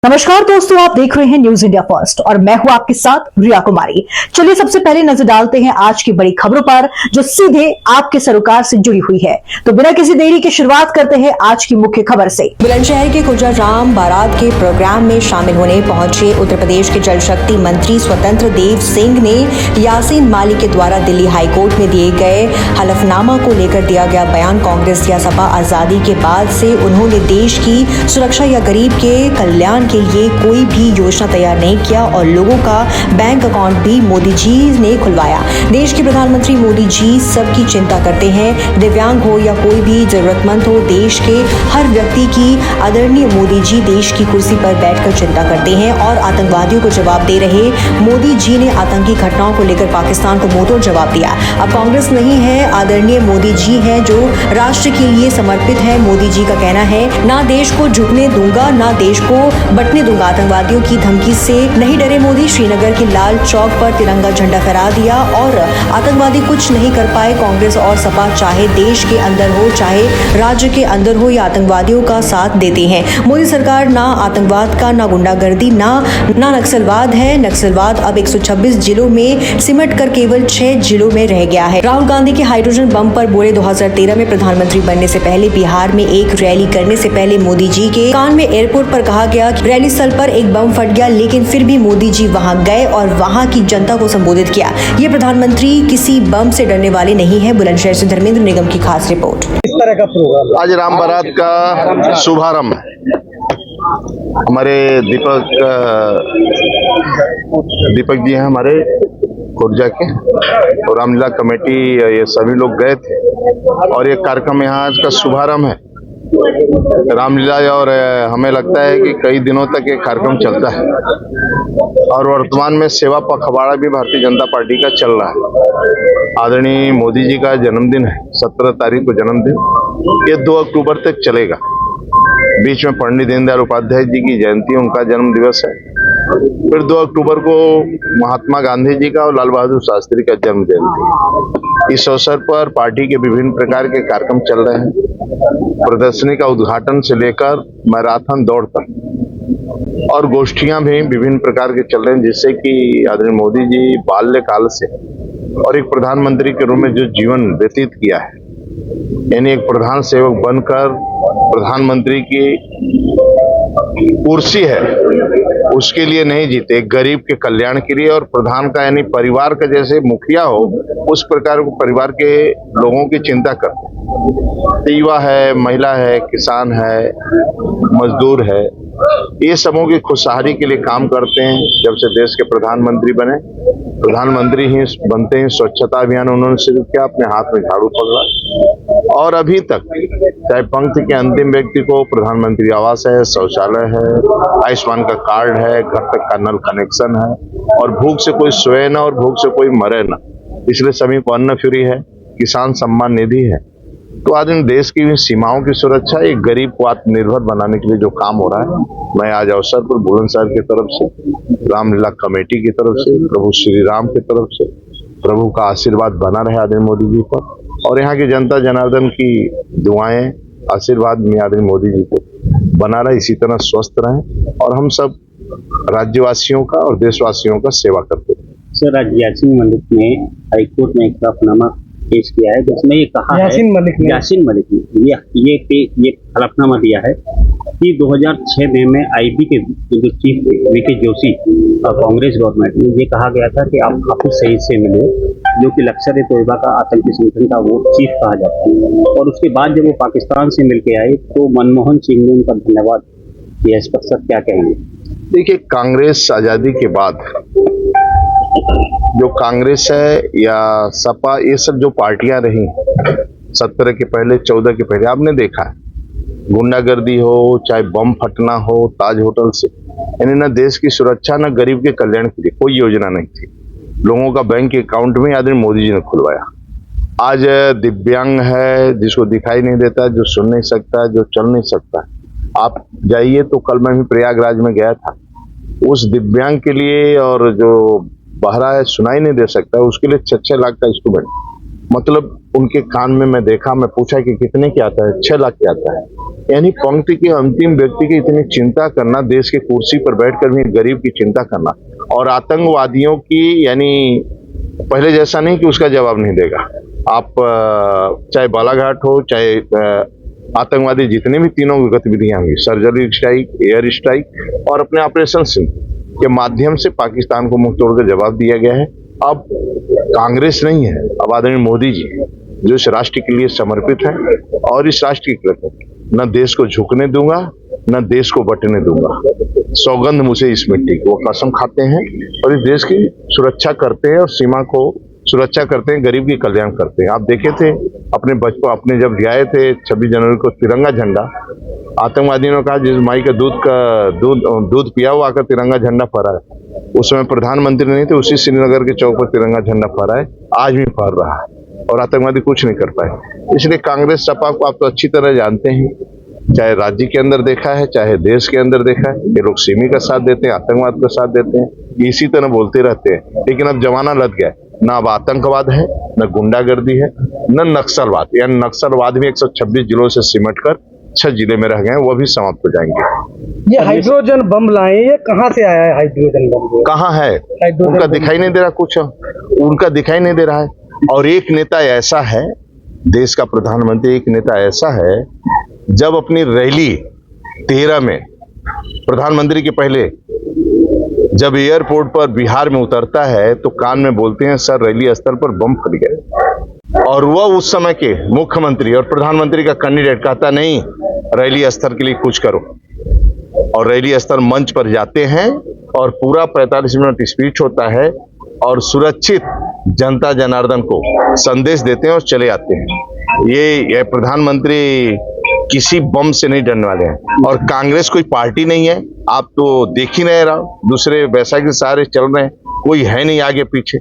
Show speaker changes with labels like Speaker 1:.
Speaker 1: नमस्कार दोस्तों, आप देख रहे हैं न्यूज इंडिया फर्स्ट और मैं हूं आपके साथ रिया कुमारी। चलिए सबसे पहले नजर डालते हैं आज की बड़ी खबरों पर जो सीधे आपके सरोकार से जुड़ी हुई है। तो बिना किसी देरी के शुरुआत करते हैं आज की मुख्य खबर से। बुलंदशहर के खुर्जा-राम बारात के प्रोग्राम में शामिल होने पहुंचे उत्तर प्रदेश के जल शक्ति मंत्री स्वतंत्र देव सिंह ने यासीन मालिक के द्वारा दिल्ली हाईकोर्ट में दिए गए हलफनामा को लेकर दिया गया बयान कांग्रेस या सपा आजादी के बाद से उन्होंने देश की सुरक्षा या गरीब के कल्याण के लिए कोई भी योजना तैयार नहीं किया और लोगों का बैंक अकाउंट भी मोदी जी ने खुलवाया। देश के प्रधानमंत्री मोदी जी सबकी चिंता करते हैं, दिव्यांग हो या कोई भी जरूरतमंद हो, देश के हर व्यक्ति की आदरणीय मोदी जी देश की कुर्सी पर बैठकर चिंता करते हैं और आतंकवादियों को जवाब दे रहे मोदी जी ने आतंकी घटनाओं को लेकर पाकिस्तान को मुंहतोड़ जवाब दिया। अब कांग्रेस नहीं है, आदरणीय मोदी जी है जो राष्ट्र के लिए समर्पित है। मोदी जी का कहना है, ना देश को झुकने दूंगा, ना देश को बटने दूंगा। आतंकवादियों की धमकी से नहीं डरे मोदी, श्रीनगर के लाल चौक पर तिरंगा झंडा फहरा दिया और आतंकवादी कुछ नहीं कर पाए। कांग्रेस और सपा चाहे देश के अंदर हो चाहे राज्य के अंदर हो या आतंकवादियों का साथ देते हैं। मोदी सरकार ना आतंकवाद का, ना गुंडागर्दी, ना नक्सलवाद है। नक्सलवाद अब 126 जिलों में सिमट कर केवल 6 जिलों में रह गया है। राहुल गांधी के हाइड्रोजन बम पर बोले 2013 में प्रधानमंत्री बनने से पहले बिहार में एक रैली करने से पहले मोदी जी के कान में एयरपोर्ट पर कहा गया कि रैली स्थल पर एक बम फट गया, लेकिन फिर भी मोदी जी वहां गए और वहां की जनता को संबोधित किया। ये प्रधानमंत्री किसी बम से डरने वाले नहीं है। बुलंदशहर से धर्मेंद्र निगम की खास रिपोर्ट।
Speaker 2: इस तरह का प्रोग्राम
Speaker 3: आज राम बारात का शुभारंभ हमारे दीपक जी हैं हमारे खुर्जा के, और रामलीला कमेटी ये सभी लोग गए थे और ये कार्यक्रम यहाँ आज का शुभारंभ है रामलीला। और हमें लगता है कि कई दिनों तक ये कार्यक्रम चलता है और वर्तमान में सेवा पखवाड़ा भी भारतीय जनता पार्टी का चल रहा है। आदरणीय मोदी जी का जन्मदिन है, 17 तारीख को जन्मदिन, ये 2 अक्टूबर तक चलेगा। बीच में पंडित दीनदयाल उपाध्याय जी की जयंती, उनका जन्म दिवस है। फिर 2 अक्टूबर को महात्मा गांधी जी का और लाल बहादुर शास्त्री का जन्म जयंती। इस अवसर पर पार्टी के विभिन्न प्रकार के कार्यक्रम चल रहे हैं, प्रदर्शनी का उद्घाटन से लेकर मैराथन दौड़ तक, और गोष्ठियां भी विभिन्न प्रकार के चल रहे हैं, जिससे कि आदरणीय मोदी जी बाल्यकाल से और एक प्रधानमंत्री के रूप में जो जीवन व्यतीत किया है, यानी एक प्रधान सेवक बनकर प्रधानमंत्री की कुर्सी है उसके लिए नहीं जीते, एक गरीब के कल्याण के लिए, और प्रधान का यानी परिवार का जैसे मुखिया हो उस प्रकार को परिवार के लोगों की चिंता करते हैं। युवा है, महिला है, किसान है, मजदूर है, ये सबों की खुशहाली के लिए काम करते हैं। जब से देश के प्रधानमंत्री बने, प्रधानमंत्री ही बनते हैं, स्वच्छता अभियान उन्होंने शुरू किया, अपने हाथ में झाड़ू पकड़ा, और अभी तक चाहे पंक्ति के अंतिम व्यक्ति को प्रधानमंत्री आवास है, शौचालय है, आयुष्मान का कार्ड है, घर तक का नल कनेक्शन है, और भूख से कोई सोए ना और भूख से कोई मरे ना, इसलिए सभी को अन्न फ्री है, किसान सम्मान निधि है। तो आज इन देश की सीमाओं की सुरक्षा, एक गरीब को आत्मनिर्भर बनाने के लिए जो काम हो रहा है, मैं आज अवसर पर बुलंदशहर की तरफ से, रामलीला कमेटी की तरफ से, प्रभु श्री राम की तरफ से प्रभु का आशीर्वाद बना रहे आदरणीय मोदी जी पर, और यहाँ की जनता जनार्दन की दुआएं आशीर्वाद में आदरणीय मोदी जी को बना रहे, इसी तरह स्वस्थ रहें और हम सब राज्यवासियों का और देशवासियों का सेवा करते हैं।
Speaker 2: सर, आज यासीन मलिक ने हाईकोर्ट में एक हलफनामा पेश किया है जिसमें ये कहा है, यासीन मलिक ने ये हलफनामा दिया है कि 2006 में आईबी के जो chief VK Joshi Congress government में ये कहा गया था कि आप हाफिज सईद से मिले, जो कि लश्कर-ए-तोयबा का आतंकी संगठन का वो चीफ कहा जाता है, और उसके बाद जब वो पाकिस्तान से मिलके आए तो मनमोहन सिंह ने उनका धन्यवाद किया। इस पर सर क्या कहेंगे?
Speaker 3: देखिए, कांग्रेस आजादी के बाद जो कांग्रेस है या सपा, ये सब जो पार्टियां रही 17 के पहले, 14 के पहले, आपने देखा है गुंडागर्दी हो, चाहे बम फटना हो ताज होटल से, यानी न देश की सुरक्षा न गरीब के कल्याण के लिए कोई योजना नहीं थी। लोगों का बैंक अकाउंट में आदरणीय मोदी जी ने खुलवाया। आज दिव्यांग है, जिसको दिखाई नहीं देता, जो सुन नहीं सकता, जो चल नहीं सकता, आप जाइए तो कल मैं भी प्रयागराज में गया था, उस दिव्यांग के लिए, और जो बहरा है, सुनाई नहीं दे सकता, उसके लिए 6 लाख का इंस्ट्रूमेंट, मतलब उनके कान में मैं देखा, मैं पूछा कि कितने के आता है, 6 लाख के आता है। यानी पंक्ति के अंतिम व्यक्ति की इतनी चिंता करना, देश के कुर्सी पर बैठकर भी गरीब की चिंता करना, और आतंकवादियों की, यानी पहले जैसा नहीं कि उसका जवाब नहीं देगा। आप चाहे बालाघाट हो, चाहे आतंकवादी जितने भी तीनों गतिविधियां होंगी, सर्जिकल स्ट्राइक, एयर स्ट्राइक और अपने ऑपरेशन सिंह के माध्यम से पाकिस्तान को मुंह तोड़कर जवाब दिया गया है। अब कांग्रेस नहीं है, अब आदरणीय मोदी जी जो इस राष्ट्र के लिए समर्पित है, और इस राष्ट्र के प्रति न देश को झुकने दूंगा, न देश को बटने दूंगा। सौगंध मुझे इस मिट्टी की, वो कसम खाते हैं और इस देश की सुरक्षा करते हैं और सीमा को सुरक्षा करते हैं, गरीब की कल्याण करते हैं। आप देखे थे अपने बचपन, अपने जब गए थे 26 जनवरी को तिरंगा झंडा, आतंकवादियों ने कहा जिस माई का दूध पिया हुआ आकर तिरंगा झंडा फहराए। उस समय प्रधानमंत्री नहीं थे, उसी श्रीनगर के चौक पर तिरंगा झंडा फहराए, आज भी फहर रहा है और आतंकवादी कुछ नहीं कर पाए। इसलिए कांग्रेस सपा को आप तो अच्छी तरह जानते हैं, चाहे राज्य के अंदर देखा है, चाहे देश के अंदर देखा है, ये लोग सिमी का साथ देते हैं, आतंकवाद का साथ देते हैं, इसी तरह बोलते रहते हैं। लेकिन अब जमाना लग गया, न अब आतंकवाद है, न गुंडागर्दी है, न नक्सलवाद। यानी नक्सलवाद भी 126 जिलों से सिमट कर 6 जिले में रह गए, वो भी समाप्त हो जाएंगे।
Speaker 4: ये हाइड्रोजन बम लाए, ये कहाँ से आया है हाइड्रोजन बम?
Speaker 3: कहाँ है उनका दिखाई नहीं दे रहा, कुछ उनका दिखाई नहीं दे रहा है। और एक नेता ऐसा है, देश का प्रधानमंत्री एक नेता ऐसा है, जब अपनी रैली 13 में प्रधानमंत्री के पहले जब एयरपोर्ट पर बिहार में उतरता है तो कान में बोलते हैं सर रैली स्थल पर बम फट गए, और वह उस समय के मुख्यमंत्री और प्रधानमंत्री का कैंडिडेट कहता नहीं रैली स्थल के लिए कुछ करो, और रैली स्थल मंच पर जाते हैं और पूरा 45 मिनट स्पीच होता है और सुरक्षित जनता जनार्दन को संदेश देते हैं और चले आते हैं। ये प्रधानमंत्री किसी बम से नहीं डरने वाले हैं, और कांग्रेस कोई पार्टी नहीं है। आप तो देख ही नहीं रहा, दूसरे वैसा के सहारे चल रहे हैं, कोई है नहीं आगे पीछे।